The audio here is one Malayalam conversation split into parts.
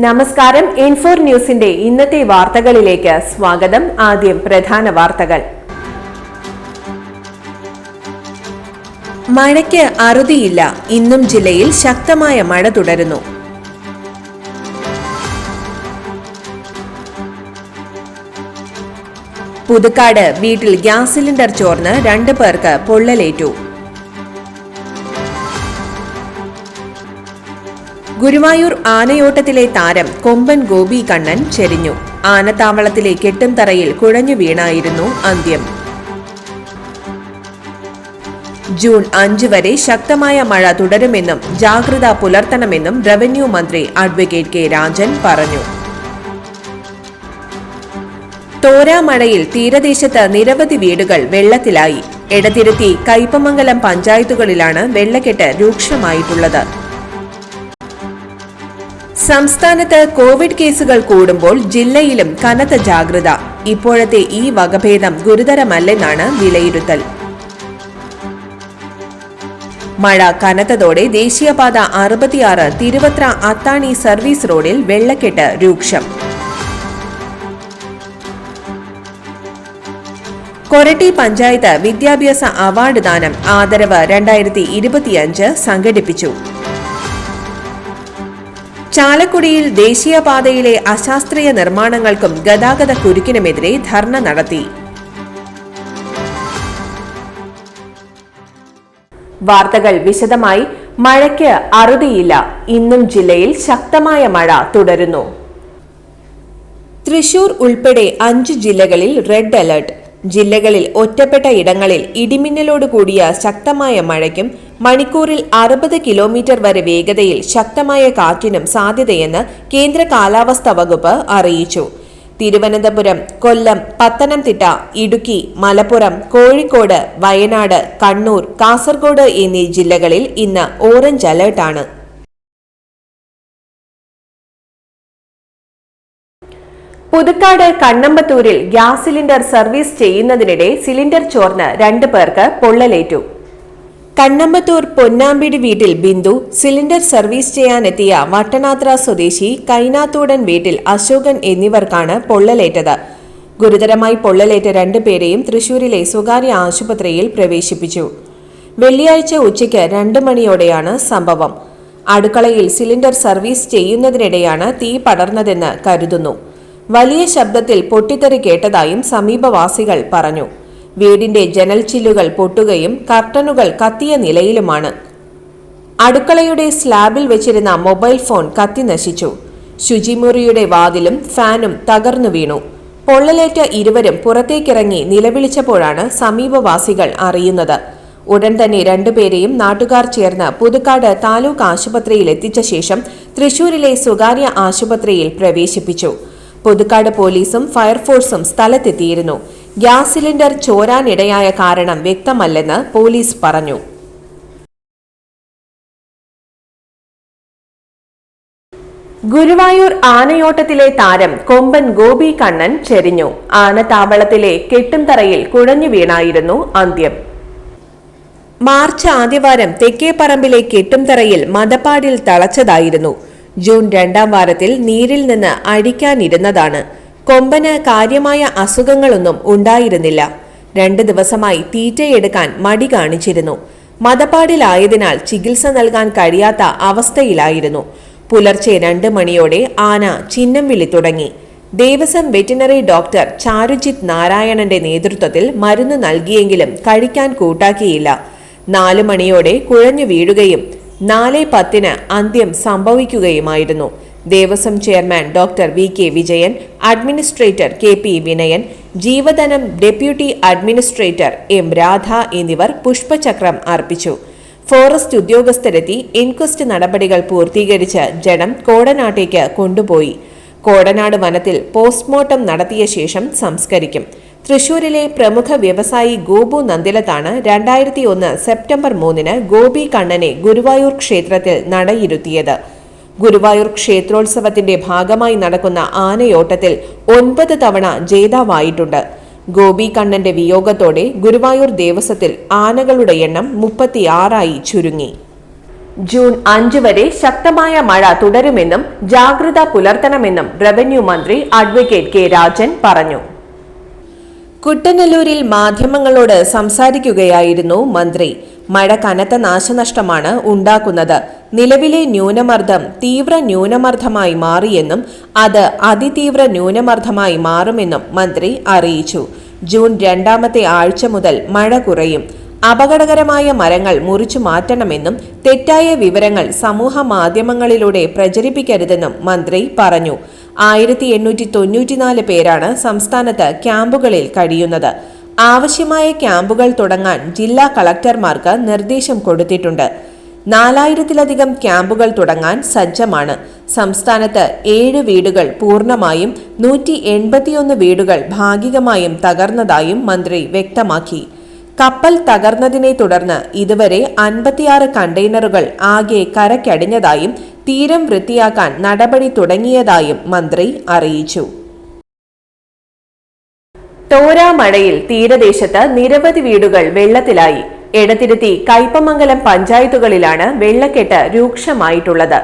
നമസ്കാരം. ഇൻഫോർ ന്യൂസിന്റെ ഇന്നത്തെ വാർത്തകളിലേക്ക് സ്വാഗതം. ആദ്യം പ്രധാന വാർത്തകൾ. മഴയ്ക്ക് അറുതിയില്ല. ഇന്നും ജില്ലയിൽ ശക്തമായ മഴ തുടരുന്നു. പുതുക്കാട് വീട്ടിൽ ഗ്യാസ് സിലിണ്ടർ ചോർന്ന് 2 പേർക്ക് പൊള്ളലേറ്റു. ഗുരുവായൂർ ആനയോട്ടത്തിലെ താരം കൊമ്പൻ ഗോപി കണ്ണൻ ചെരിഞ്ഞു. ആനത്താവളത്തിലെ കെട്ടുംതറയിൽ കുഴഞ്ഞു വീണായിരുന്നു അന്ത്യം. ജൂൺ 5 വരെ ശക്തമായ മഴ തുടരുമെന്നും ജാഗ്രത പുലർത്തണമെന്നും റവന്യൂ മന്ത്രി അഡ്വക്കേറ്റ് കെ രാജൻ പറഞ്ഞു. തോരാമഴയിൽ തീരദേശത്ത് നിരവധി വീടുകൾ വെള്ളത്തിലായി. എടതിരുത്തി, കയ്പമംഗലം പഞ്ചായത്തുകളിലാണ് വെള്ളക്കെട്ട് രൂക്ഷമായിട്ടുള്ളത്. സംസ്ഥാനത്ത് കോവിഡ് കേസുകൾ കൂടുമ്പോൾ ജില്ലയിലും കനത്ത ജാഗ്രത. ഇപ്പോഴത്തെ ഈ വകഭേദം ഗുരുതരമല്ലെന്നാണ് വിലയിരുത്തൽ. മഴ കനത്തതോടെ ദേശീയപാത 66 തിരുവത്ര അത്താണി സർവീസ് റോഡിൽ വെള്ളക്കെട്ട് രൂക്ഷം. കൊരട്ടി പഞ്ചായത്ത് വിദ്യാഭ്യാസ അവാർഡ് ദാനം ആദരവ് 2025 സംഘടിപ്പിച്ചു. ചാലക്കുടിയിൽ ദേശീയപാതയിലെ അശാസ്ത്രീയ നിർമ്മാണങ്ങൾക്കും ഗതാഗത കുരുക്കിനുമെതിരെ ധർണ നടത്തി. വാർത്തകൾ വിശദമായി. മഴയ്ക്ക് അറുതിയില്ല. ഇന്നും ജില്ലയിൽ ശക്തമായ മഴ തുടരുന്നു. തൃശൂർ ഉൾപ്പെടെ 5 ജില്ലകളിൽ റെഡ് അലർട്ട്. ജില്ലകളിൽ ഒറ്റപ്പെട്ട ഇടങ്ങളിൽ ഇടിമിന്നലോട് കൂടിയ ശക്തമായ മഴയ്ക്കും മണിക്കൂറിൽ 60 കിലോമീറ്റർ വരെ വേഗതയിൽ ശക്തമായ കാറ്റിനും സാധ്യതയെന്ന് കേന്ദ്ര കാലാവസ്ഥാ വകുപ്പ് അറിയിച്ചു. തിരുവനന്തപുരം, കൊല്ലം, പത്തനംതിട്ട, ഇടുക്കി, മലപ്പുറം, കോഴിക്കോട്, വയനാട്, കണ്ണൂർ, കാസർഗോഡ് എന്നീ ജില്ലകളിൽ ഇന്ന് ഓറഞ്ച് അലർട്ടാണ്. പുതുക്കാട് കണ്ണമ്പത്തൂരിൽ ഗ്യാസ് സിലിണ്ടർ സർവീസ് ചെയ്യുന്നതിനിടെ സിലിണ്ടർ ചോർന്ന് 2 പേർക്ക് പൊള്ളലേറ്റു. കണ്ണമ്പത്തൂർ പൊന്നാമ്പിടി വീട്ടിൽ ബിന്ദു, സിലിണ്ടർ സർവീസ് ചെയ്യാനെത്തിയ വട്ടനാത്ര സ്വദേശി കൈനാത്തൂടൻ വീട്ടിൽ അശോകൻ എന്നിവർക്കാണ് പൊള്ളലേറ്റത്. ഗുരുതരമായി പൊള്ളലേറ്റ 2 പേരെയും തൃശൂരിലെ സ്വകാര്യ ആശുപത്രിയിൽ പ്രവേശിപ്പിച്ചു. വെള്ളിയാഴ്ച ഉച്ചയ്ക്ക് 2 മണിയോടെയാണ് സംഭവം. അടുക്കളയിൽ സിലിണ്ടർ സർവീസ് ചെയ്യുന്നതിനിടെയാണ് തീ പടർന്നതെന്ന് കരുതുന്നു. വലിയ ശബ്ദത്തിൽ പൊട്ടിത്തെറി കേട്ടതായും സമീപവാസികൾ പറഞ്ഞു. വീടിന്റെ ജനൽ ചില്ലുകൾ പൊട്ടുകയും കർട്ടനുകൾ കത്തിയ നിലയിലുമാണ്. അടുക്കളയുടെ സ്ലാബിൽ വെച്ചിരുന്ന മൊബൈൽ ഫോൺ കത്തി നശിച്ചു. ശുചിമുറിയുടെ വാതിലും ഫാനും തകർന്നു വീണു. പൊള്ളലേറ്റ ഇരുവരും പുറത്തേക്കിറങ്ങി നിലവിളിച്ചപ്പോഴാണ് സമീപവാസികൾ അറിയുന്നത്. ഉടൻ തന്നെ 2 പേരെയും നാട്ടുകാർ ചേർന്ന് പുതുക്കാട് താലൂക്ക് ആശുപത്രിയിൽ എത്തിച്ച ശേഷം തൃശൂരിലെ സ്വകാര്യ ആശുപത്രിയിൽ പ്രവേശിപ്പിച്ചു. പുതുക്കാട് പോലീസും ഫയർഫോഴ്സും സ്ഥലത്തെത്തിയിരുന്നു. ഗ്യാസ് സിലിണ്ടർ ചോരാനിടയായ കാരണം വ്യക്തമല്ലെന്ന് പോലീസ് പറഞ്ഞു. ഗുരുവായൂർ ആനയോട്ടത്തിലെ താരം കൊമ്പൻ ഗോപി കണ്ണൻ ചെരിഞ്ഞു. ആനത്താവളത്തിലെ കെട്ടുംതറയിൽ കുഴഞ്ഞു വീണായിരുന്നു അന്ത്യം. മാർച്ച് ആദ്യവാരം തെക്കേപ്പറമ്പിലെ കെട്ടുംതറയിൽ മദപ്പാടിൽ തളച്ചതായിരുന്നു. ജൂൺ 2ാം വാരത്തിൽ നീരിൽ നിന്ന് അഴിക്കാനിരുന്നതാണ്. കൊമ്പന് കാര്യമായ അസുഖങ്ങളൊന്നും ഉണ്ടായിരുന്നില്ല. 2 ദിവസമായി തീറ്റയെടുക്കാൻ മടി കാണിച്ചിരുന്നു. മദപ്പാടിലായതിനാൽ ചികിത്സ നൽകാൻ കഴിയാത്ത അവസ്ഥയിലായിരുന്നു. പുലർച്ചെ 2 മണിയോടെ ആന ചിഹ്നം വിളി തുടങ്ങി. ദേവസ്വം വെറ്റിനറി ഡോക്ടർ ചാരുജിത്ത് നാരായണന്റെ നേതൃത്വത്തിൽ മരുന്ന് നൽകിയെങ്കിലും കഴിക്കാൻ കൂട്ടാക്കിയില്ല. 4 മണിയോടെ കുഴഞ്ഞു വീഴുകയും 4:10 അന്ത്യം സംഭവിക്കുകയുമായിരുന്നു. Devaswom chairman doctor VK Vijayan, administrator KP Vinayan, Jeevadhanam deputy administrator M Radha എന്നിവർ പുഷ്പചക്രം അർപ്പിച്ചു. ഫോറസ്റ്റ് ഉദ്യോഗസ്ഥരെത്തി ഇൻക്വസ്റ്റ് നടപടികൾ പൂർത്തീകരിച്ച് ജഡം കോടനാട്ടേക്ക് കൊണ്ടുപോയി. കോടനാട് വനത്തിൽ പോസ്റ്റ്മോർട്ടം നടത്തിയ ശേഷം സംസ്കരിക്കും. തൃശൂരിലെ പ്രമുഖ വ്യവസായി ഗോപു നന്ദിലത്താണ് 2001 സെപ്റ്റംബർ 3 ഗോപി കണ്ണനെ ഗുരുവായൂർ ക്ഷേത്രത്തിൽ നടയിരുത്തിയത്. ഗുരുവായൂർ ക്ഷേത്രോത്സവത്തിന്റെ ഭാഗമായി നടക്കുന്ന ആനയോട്ടത്തിൽ 9 തവണ ജേതാവായിട്ടുണ്ട്. ഗോപി കണ്ണന്റെ വിയോഗത്തോടെ ഗുരുവായൂർ ദേവസ്വത്തിൽ ആനകളുടെ എണ്ണം 36 ചുരുങ്ങി. ജൂൺ 5 വരെ ശക്തമായ മഴ തുടരുമെന്നും ജാഗ്രത പുലർത്തണമെന്നും റവന്യൂ മന്ത്രി അഡ്വക്കേറ്റ് കെ രാജൻ പറഞ്ഞു. കുട്ടനെല്ലൂരിൽ മാധ്യമങ്ങളോട് സംസാരിക്കുകയായിരുന്നു മന്ത്രി. മഴ കനത്ത നാശനഷ്ടമാണ് ഉണ്ടാക്കുന്നത്. നിലവിലെ ന്യൂനമർദ്ദം തീവ്ര ന്യൂനമർദ്ദമായി മാറിയെന്നും അത് അതിതീവ്ര ന്യൂനമർദ്ദമായി മാറുമെന്നും മന്ത്രി അറിയിച്ചു. ജൂൺ 2ാമത്തെ ആഴ്ച മുതൽ മഴ കുറയും. അപകടകരമായ മരങ്ങൾ മുറിച്ചു മാറ്റണമെന്നും തെറ്റായ വിവരങ്ങൾ സമൂഹ മാധ്യമങ്ങളിലൂടെ പ്രചരിപ്പിക്കരുതെന്നും മന്ത്രി പറഞ്ഞു. 1894 പേരാണ് സംസ്ഥാനത്ത് ക്യാമ്പുകളിൽ കഴിയുന്നത്. ആവശ്യമായ ക്യാമ്പുകൾ തുടങ്ങാൻ ജില്ലാ കളക്ടർമാർക്ക് നിർദ്ദേശം കൊടുത്തിട്ടുണ്ട്. 4000-ലധികം ക്യാമ്പുകൾ തുടങ്ങാൻ സജ്ജമാണ്. സംസ്ഥാനത്ത് 7 വീടുകൾ പൂർണ്ണമായും 181 വീടുകൾ ഭാഗികമായും തകർന്നതായും മന്ത്രി വ്യക്തമാക്കി. കപ്പൽ തകർന്നതിനെ തുടർന്ന് ഇതുവരെ 56 കണ്ടെയ്നറുകൾ ആകെ കരക്കടിഞ്ഞതായും തീരം വൃത്തിയാക്കാൻ നടപടി തുടങ്ങിയതായും മന്ത്രി അറിയിച്ചു. തോരാ മഴയിൽ തീരദേശത്ത് നിരവധി വീടുകൾ വെള്ളത്തിലായി. എടത്തിരുത്തി, കയ്പമംഗലം പഞ്ചായത്തുകളിലാണ് വെള്ളക്കെട്ട് രൂക്ഷമായിട്ടുള്ളത്.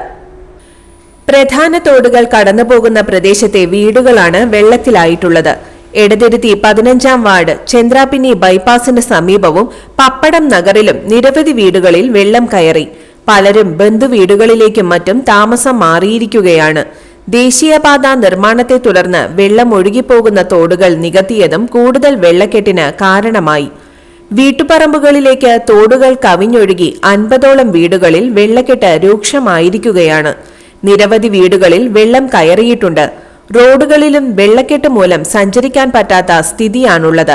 പ്രധാന തോടുകൾ കടന്നുപോകുന്ന പ്രദേശത്തെ വീടുകളാണ് വെള്ളത്തിലായിട്ടുള്ളത്. എടതിരുത്തി 15ാം വാർഡ് ചന്ദ്രാപിന്നി ബൈപ്പാസിന് സമീപവും പപ്പടം നഗറിലും നിരവധി വീടുകളിൽ വെള്ളം കയറി. പലരും ബന്ധുവീടുകളിലേക്കും മറ്റും താമസം മാറിയിരിക്കുകയാണ്. ദേശീയപാത നിർമ്മാണത്തെ തുടർന്ന് വെള്ളം ഒഴുകിപ്പോകുന്ന തോടുകൾ നികത്തിയതും കൂടുതൽ വെള്ളക്കെട്ടിന് കാരണമായി. വീട്ടുപറമ്പുകളിലേക്ക് തോടുകൾ കവിഞ്ഞൊഴുകി 50ഓളം വീടുകളിൽ വെള്ളക്കെട്ട് രൂക്ഷമായിരിക്കുകയാണ്. നിരവധി വീടുകളിൽ വെള്ളം കയറിയിട്ടുണ്ട്. റോഡുകളിലും വെള്ളക്കെട്ട് മൂലം സഞ്ചരിക്കാൻ പറ്റാത്ത സ്ഥിതിയാണുള്ളത്.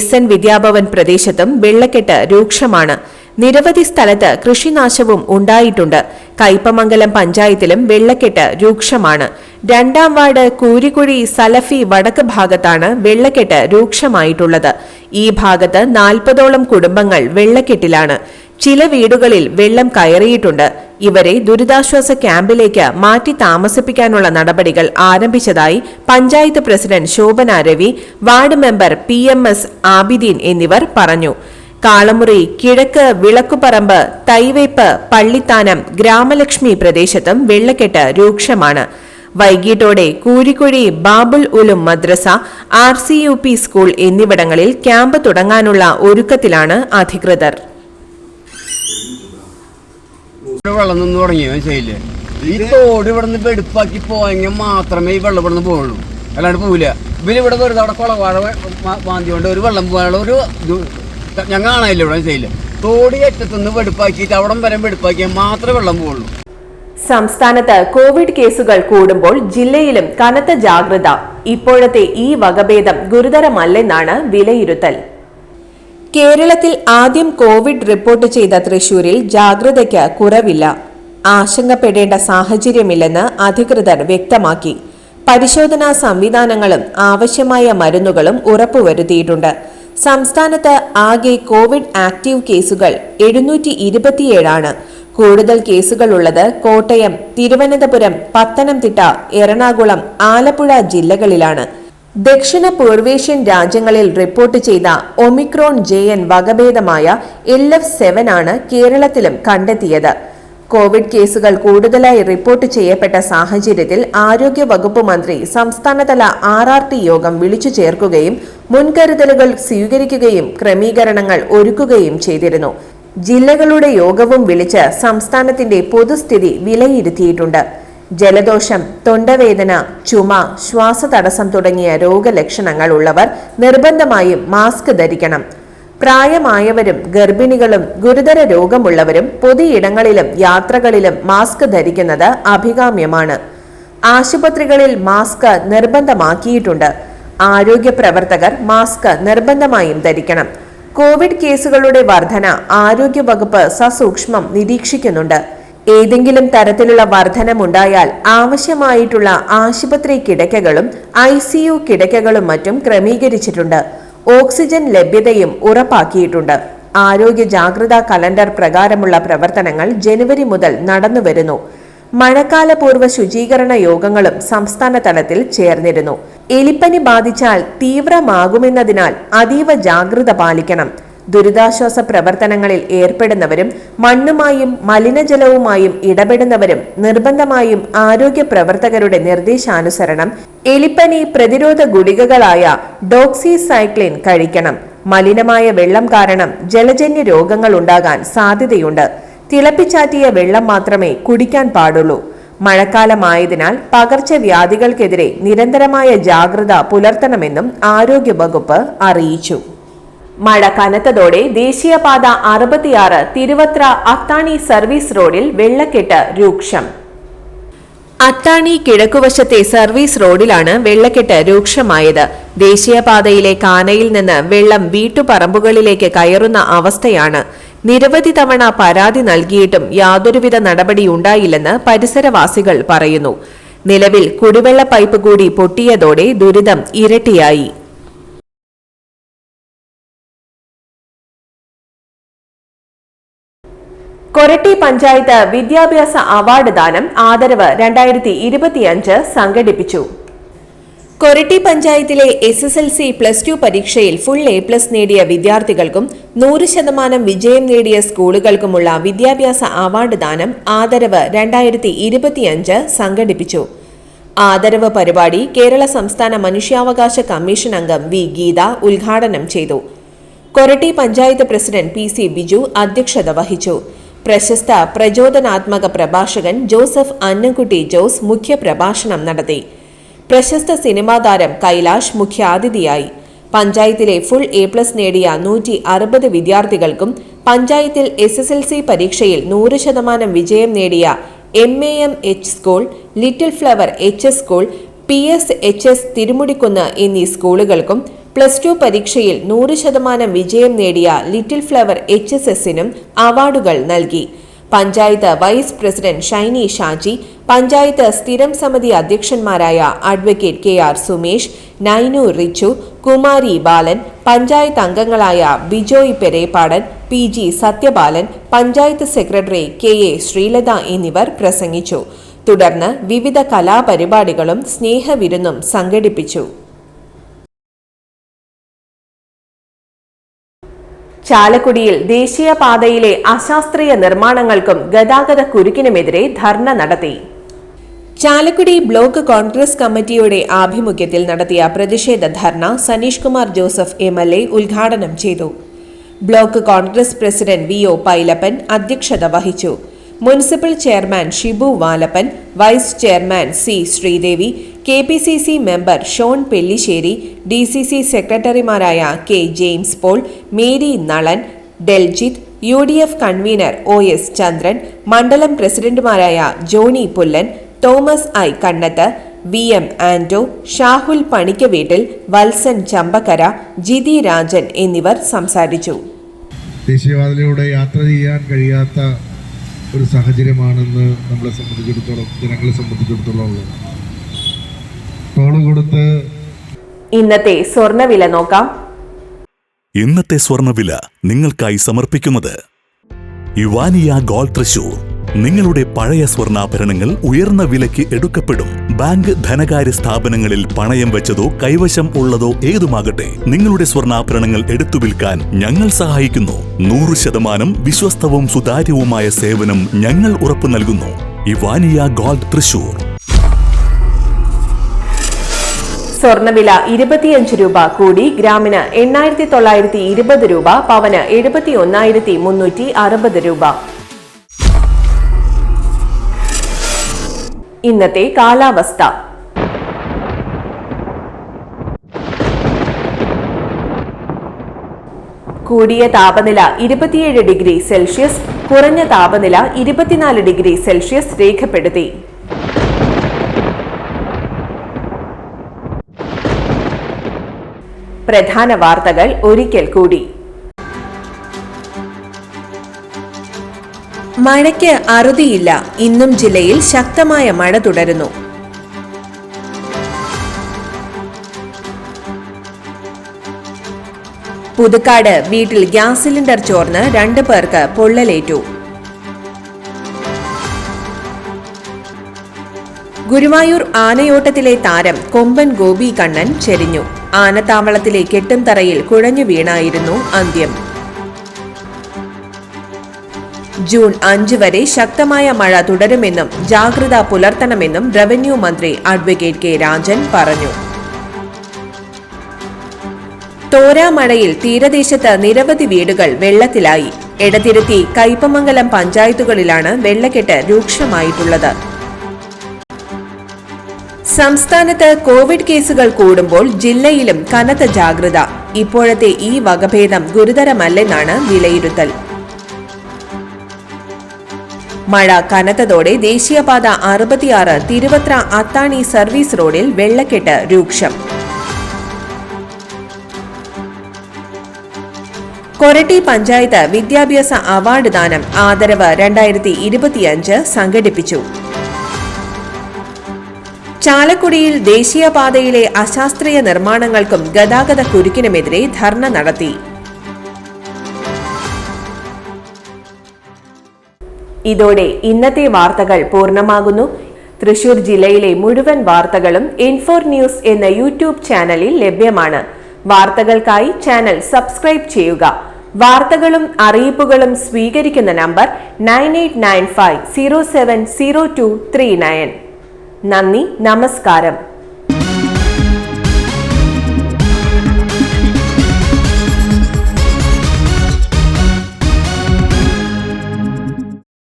SN വിദ്യാഭവൻ പ്രദേശത്തും വെള്ളക്കെട്ട് രൂക്ഷമാണ്. നിരവധി സ്ഥലത്ത് കൃഷിനാശവും ഉണ്ടായിട്ടുണ്ട്. കയ്പമംഗലം പഞ്ചായത്തിലും വെള്ളക്കെട്ട് രൂക്ഷമാണ്. 2ാം വാർഡ് കൂരിക്കുഴി സലഫി വടക്ക് ഭാഗത്താണ് വെള്ളക്കെട്ട് രൂക്ഷമായിട്ടുള്ളത്. ഈ ഭാഗത്ത് 40ഓളം കുടുംബങ്ങൾ വെള്ളക്കെട്ടിലാണ്. ചില വീടുകളിൽ വെള്ളം കയറിയിട്ടുണ്ട്. ഇവരെ ദുരിതാശ്വാസ ക്യാമ്പിലേക്ക് മാറ്റി താമസിപ്പിക്കാനുള്ള നടപടികൾ ആരംഭിച്ചതായി panchayat president Shobhana Ravi, ward member PMS Abideen എന്നിവർ പറഞ്ഞു. കാളമുറി, കിഴക്ക് വിളക്കുപറമ്പ്, തൈവേപ്പ്, പള്ളിത്താനം, ഗ്രാമലക്ഷ്മി പ്രദേശത്തും വെള്ളക്കെട്ട് രൂക്ഷമാണ്. വൈകിട്ടോടെ കൂരിക്കുഴി ബാബുൽ ഉലും മദ്രസ, RCUP സ്കൂൾ എന്നിവിടങ്ങളിൽ ക്യാമ്പ് തുടങ്ങാനുള്ള ഒരുക്കത്തിലാണ് അധികൃതർ. വെള്ളം നിന്ന് തുടങ്ങി മനസ്സിലായില്ലേ? ഈ തോട് ഇവിടെ നിന്ന് വെടുപ്പാക്കി പോയെങ്കിൽ മാത്രമേ ഈ വെള്ളം ഇവിടെ നിന്ന് പോവുള്ളൂ, അല്ലാണ്ട് പോവില്ല. ഇവരിവിടെ വെറുതെ അവിടെ കുളവാഴ മാന്തിക്കൊണ്ട് ഒരു വെള്ളം പോകാനുള്ള ഒരു ഞാൻ കാണാനില്ല ഇവിടെ മനസ്സിലായില്ലേ? തോട് ഏറ്റത്തുനിന്ന് വെടുപ്പാക്കിയിട്ട് അവിടം വരെ വെടുപ്പാക്കിയാൽ മാത്രമേ വെള്ളം പോവുള്ളൂ. സംസ്ഥാനത്ത് കോവിഡ് കേസുകൾ കൂടുമ്പോൾ ജില്ലയിലും കനത്ത ജാഗ്രത. ഇപ്പോഴത്തെ ഈ വകഭേദം ഗുരുതരമല്ലെന്നാണ് വിലയിരുത്തൽ. കേരളത്തിൽ ആദ്യം കോവിഡ് റിപ്പോർട്ട് ചെയ്ത തൃശൂരിൽ ജാഗ്രതയ്ക്ക് കുറവില്ല. ആശങ്കപ്പെടേണ്ട സാഹചര്യമില്ലെന്ന് അധികൃതർ വ്യക്തമാക്കി. പരിശോധനാ സംവിധാനങ്ങളും ആവശ്യമായ മരുന്നുകളും ഉറപ്പുവരുത്തിയിട്ടുണ്ട്. സംസ്ഥാനത്ത് ആകെ കോവിഡ് ആക്റ്റീവ് കേസുകൾ 727 കൂടുതൽ കേസുകളുള്ളത് കോട്ടയം, തിരുവനന്തപുരം, പത്തനംതിട്ട, എറണാകുളം, ആലപ്പുഴ ജില്ലകളിലാണ്. ദക്ഷിണ പൂർവേഷ്യൻ രാജ്യങ്ങളിൽ റിപ്പോർട്ട് ചെയ്ത ഒമിക്രോൺ JN വകഭേദമായ LF7 ആണ് കേരളത്തിലും കണ്ടെത്തിയത്. കോവിഡ് കേസുകൾ കൂടുതലായി റിപ്പോർട്ട് ചെയ്യപ്പെട്ട സാഹചര്യത്തിൽ ആരോഗ്യ വകുപ്പ് മന്ത്രി സംസ്ഥാനതല RRT യോഗം വിളിച്ചു ചേർക്കുകയും മുൻകരുതലുകൾ സ്വീകരിക്കുകയും ക്രമീകരണങ്ങൾ ഒരുക്കുകയും ചെയ്തിരുന്നു. ജില്ലകളുടെ യോഗവും വിളിച്ച് സംസ്ഥാനത്തിന്റെ പൊതുസ്ഥിതി വിലയിരുത്തിയിട്ടുണ്ട്. ജലദോഷം, തൊണ്ടവേദന, ചുമ, ശ്വാസതടസ്സം തുടങ്ങിയ രോഗലക്ഷണങ്ങൾ ഉള്ളവർ നിർബന്ധമായും മാസ്ക് ധരിക്കണം. പ്രായമായവരും ഗർഭിണികളും ഗുരുതര രോഗമുള്ളവരും പൊതുയിടങ്ങളിലും യാത്രകളിലും മാസ്ക് ധരിക്കുന്നത് അഭികാമ്യമാണ്. ആശുപത്രികളിൽ മാസ്ക് നിർബന്ധമാക്കിയിട്ടുണ്ട്. ആരോഗ്യ പ്രവർത്തകർ മാസ്ക് നിർബന്ധമായും ധരിക്കണം. കോവിഡ് കേസുകളുടെ വർധന ആരോഗ്യ വകുപ്പ് സസൂക്ഷ്മം നിരീക്ഷിക്കുന്നുണ്ട്. ഏതെങ്കിലും തരത്തിലുള്ള വർധനമുണ്ടായാൽ ആവശ്യമായിട്ടുള്ള ആശുപത്രി കിടക്കകളും ICU കിടക്കകളും മറ്റും ക്രമീകരിച്ചിട്ടുണ്ട്. ഓക്സിജൻ ലഭ്യതയും ഉറപ്പാക്കിയിട്ടുണ്ട്. ആരോഗ്യ ജാഗ്രതാ കലണ്ടർ പ്രകാരമുള്ള പ്രവർത്തനങ്ങൾ ജനുവരി മുതൽ നടന്നുവരുന്നു. മഴക്കാലപൂർവ്വ ശുചീകരണ യോഗങ്ങളും സംസ്ഥാന തലത്തിൽ ചേർന്നിരുന്നു. എലിപ്പനി ബാധിച്ചാൽ തീവ്രമാകുമെന്നതിനാൽ അതീവ ജാഗ്രത പാലിക്കണം. ദുരിതാശ്വാസ പ്രവർത്തനങ്ങളിൽ ഏർപ്പെടുന്നവരും മണ്ണുമായും മലിനജലവുമായും ഇടപെടുന്നവരും നിർബന്ധമായും ആരോഗ്യ പ്രവർത്തകരുടെ നിർദ്ദേശാനുസരണം എലിപ്പനി പ്രതിരോധ ഗുളികകളായ ഡോക്സിസൈക്ലിൻ കഴിക്കണം. മലിനമായ വെള്ളം കാരണം ജലജന്യ രോഗങ്ങൾ ഉണ്ടാകാൻ സാധ്യതയുണ്ട്. തിളപ്പിച്ചാറ്റിയ വെള്ളം മാത്രമേ കുടിക്കാൻ പാടുള്ളൂ. മഴക്കാലമായതിനാൽ പകർച്ചവ്യാധികൾക്കെതിരെ നിരന്തരമായ ജാഗ്രത പുലർത്തണമെന്നും ആരോഗ്യവകുപ്പ് അറിയിച്ചു. മഴ കനത്തതോടെ ദേശീയപാത 66 തിരുവത്ര അത്താണി സർവീസ് റോഡിൽ വെള്ളക്കെട്ട് രൂക്ഷം. അത്താണി കിഴക്കുവശത്തെ സർവീസ് റോഡിലാണ് വെള്ളക്കെട്ട് രൂക്ഷമായത്. ദേശീയപാതയിലെ കാനയിൽ നിന്ന് വെള്ളം വീട്ടുപറമ്പുകളിലേക്ക് കയറുന്ന അവസ്ഥയാണ്. നിരവധി തവണ പരാതി നൽകിയിട്ടും യാതൊരുവിധ നടപടിയുണ്ടായില്ലെന്ന് പരിസരവാസികൾ പറയുന്നു. നിലവിൽ കുടിവെള്ള പൈപ്പ് കൂടി പൊട്ടിയതോടെ ദുരിതം ഇരട്ടിയായി. കൊരട്ടി പഞ്ചായത്ത് വിദ്യാഭ്യാസ അവാർഡ് ദാനം ആദരവ് 2025 സംഘടിപ്പിച്ചു. കൊരട്ടി പഞ്ചായത്തിലെ SSLC +2 പരീക്ഷയിൽ ഫുൾ A+ നേടിയ വിദ്യാർത്ഥികൾക്കും 100% വിജയം നേടിയ സ്കൂളുകൾക്കുമുള്ള വിദ്യാഭ്യാസ അവാർഡ് ദാനം ആദരവ് 2025 സംഘടിപ്പിച്ചു. ആദരവ് പരിപാടി കേരള സംസ്ഥാന മനുഷ്യാവകാശ കമ്മീഷൻ അംഗം വി ഗീത ഉദ്ഘാടനം ചെയ്തു. കൊരട്ടി പഞ്ചായത്ത് പ്രസിഡന്റ് PC ബിജു അധ്യക്ഷത വഹിച്ചു. പ്രശസ്ത പ്രചോദനാത്മക പ്രഭാഷകൻ ജോസഫ് അന്നംകുട്ടി ജോസ് മുഖ്യപ്രഭാഷണം നടത്തി. പ്രശസ്ത സിനിമാ താരം കൈലാഷ് മുഖ്യാതിഥിയായി. പഞ്ചായത്തിലെ ഫുൾ A+ നേടിയ 160 വിദ്യാർത്ഥികൾക്കും പഞ്ചായത്തിൽ SSLC പരീക്ഷയിൽ 100% വിജയം നേടിയ MAMH school, little flower HS school, PSHS Thirumudikkunnu എന്നീ സ്കൂളുകൾക്കും +2 പരീക്ഷയിൽ 100% വിജയം നേടിയ ലിറ്റിൽ ഫ്ലവർ HSSനും അവാർഡുകൾ നൽകി. പഞ്ചായത്ത് വൈസ് പ്രസിഡന്റ് ഷൈനി ഷാജി, പഞ്ചായത്ത് സ്ഥിരം സമിതി അധ്യക്ഷന്മാരായ അഡ്വക്കേറ്റ് KR സുമേഷ്, നൈനു റിച്ചു, കുമാരി ബാലൻ, പഞ്ചായത്ത് അംഗങ്ങളായ Bijoy Pereppadan, PG Sathyapalan, panchayat secretary KA Sreelatha എന്നിവർ പ്രസംഗിച്ചു. തുടർന്ന് വിവിധ കലാപരിപാടികളും സ്നേഹവിരുന്നും സംഘടിപ്പിച്ചു. ചാലക്കുടിയിൽ ദേശീയപാതയിലെ അശാസ്ത്രീയ നിർമ്മാണങ്ങൾക്കും ഗതാഗത കുരുക്കിനുമെതിരെ ധർണ നടത്തി. ചാലക്കുടി ബ്ലോക്ക് കോൺഗ്രസ് കമ്മിറ്റിയുടെ ആഭിമുഖ്യത്തിൽ നടത്തിയ പ്രതിഷേധ ധർണ സനീഷ് കുമാർ ജോസഫ് MLA ഉദ്ഘാടനം ചെയ്തു. Block Congress president VO Pailappan അധ്യക്ഷത വഹിച്ചു. Municipal chairman Shibu Valappan, vice chairman C Sreedevi, KPCC member Shone Pellissery, DCC സെക്രട്ടറിമാരായ K James Paul, Mary Nalan, Deljith, UDF convenor OS Chandran, മണ്ഡലം പ്രസിഡന്റുമാരായ Johnny Pullan, Thomas I Kannath, VM Anto, Shahul Panikkaveettil, Valsan Champakkara, Jithi Rajan എന്നിവർ സംസാരിച്ചു. ദേശീയപാതയിലൂടെ യാത്ര ചെയ്യാൻ കഴിയാത്ത ഒരു സാഹചര്യമാണെന്ന് നമ്മളെ സംബന്ധിച്ചിടത്തോളം, ജനങ്ങളെ സംബന്ധിച്ചിടത്തോളം ഉള്ളത്. ടോള് കൊടുത്ത് ഇന്നത്തെ സ്വർണ്ണവില നോക്കാം. ഇന്നത്തെ സ്വർണ്ണവില നിങ്ങൾക്കായി സമർപ്പിക്കുന്നത് ഇവാനിയ ഗോൾഡ് തൃശൂർ. നിങ്ങളുടെ പഴയ സ്വർണ്ണാഭരണങ്ങൾ ഉയർന്ന വിലയ്ക്ക് എടുക്കപ്പെടും. ബാങ്ക്, ധനകാര്യ സ്ഥാപനങ്ങളിൽ പണയം വെച്ചതോ കൈവശം ഉള്ളതോ ഏതുമാകട്ടെ, നിങ്ങളുടെ സ്വർണ്ണാഭരണങ്ങൾ എടുത്തു വിൽക്കാൻ ഞങ്ങൾ സഹായിക്കുന്നു. 100% വിശ്വസ്തവും സുതാര്യവുമായ സേവനം ഞങ്ങൾ ഉറപ്പു നൽകുന്നു. ഇവാനിയ ഗോൾഡ് തൃശൂർ. സ്വർണ്ണവില 25 രൂപ കൂടി ഗ്രാമിന് 8,920 രൂപ, പവന് 71,360 രൂപ. ഇന്നത്തെ കാലാവസ്ഥ. കൂടിയ താപനില 27 ഡിഗ്രി സെൽഷ്യസ്, കുറഞ്ഞ താപനില 24 ഡിഗ്രി സെൽഷ്യസ് രേഖപ്പെടുത്തി. പ്രധാന വാർത്തകൾ ഒരിക്കൽ കൂടി. മഴയ്ക്ക് അറുതിയില്ല. ഇന്നും ജില്ലയിൽ ശക്തമായ മഴ തുടരുന്നു. പുതുക്കാട് വീട്ടിൽ ഗ്യാസ് സിലിണ്ടർ ചോർന്ന് 2 പേർക്ക് പൊള്ളലേറ്റു. ഗുരുവായൂർ ആനയോട്ടത്തിലെ താരം കൊമ്പൻ ഗോപി കണ്ണൻ ചെരിഞ്ഞു. ആനത്താവളത്തിലെ കെട്ടുംതറയിൽ കുഴഞ്ഞു വീണായിരുന്നു അന്ത്യം. ജൂൺ 5 വരെ ശക്തമായ മഴ തുടരുമെന്നും ജാഗ്രത പുലർത്തണമെന്നും റവന്യൂ മന്ത്രി അഡ്വക്കേറ്റ് കെ രാജൻ പറഞ്ഞു. തോരാമഴയിൽ തീരദേശത്ത് നിരവധി വീടുകൾ വെള്ളത്തിലായി. എടതിരുത്തി, കയ്പമംഗലം പഞ്ചായത്തുകളിലാണ് വെള്ളക്കെട്ട് രൂക്ഷമായിട്ടുള്ളത്. സംസ്ഥാനത്ത് കോവിഡ് കേസുകൾ കൂടുമ്പോൾ ജില്ലയിലും കനത്ത ജാഗ്രത. ഇപ്പോഴത്തെ ഈ വകഭേദം ഗുരുതരമല്ലെന്നാണ് വിലയിരുത്തൽ. മഴ കനത്തതോടെ ദേശീയപാത 66 തിരുവത്ര അത്താണി സർവീസ് റോഡിൽ വെള്ളക്കെട്ട് രൂക്ഷം. കൊരട്ടി പഞ്ചായത്ത് വിദ്യാഭ്യാസ അവാർഡ് ദാനം ആദരവ് 2025 സംഘടിപ്പിച്ചു. ചാലക്കുടിയിൽ ദേശീയപാതയിലെ അശാസ്ത്രീയ നിർമ്മാണങ്ങൾക്കും ഗതാഗത കുരുക്കിനുമെതിരെ ധർണ നടത്തി. ഇതോടെ ഇന്നത്തെ വാർത്തകൾ പൂർണ്ണമാകുന്നു. തൃശൂർ ജില്ലയിലെ മുഴുവൻ വാർത്തകളും N4 ന്യൂസ് എന്ന യൂട്യൂബ് ചാനലിൽ ലഭ്യമാണ്. വാർത്തകൾക്കായി ചാനൽ സബ്സ്ക്രൈബ് ചെയ്യുക. വാർത്തകളും അറിയിപ്പുകളും സ്വീകരിക്കുന്ന നമ്പർ 9895070239. നന്ദി, നമസ്കാരം.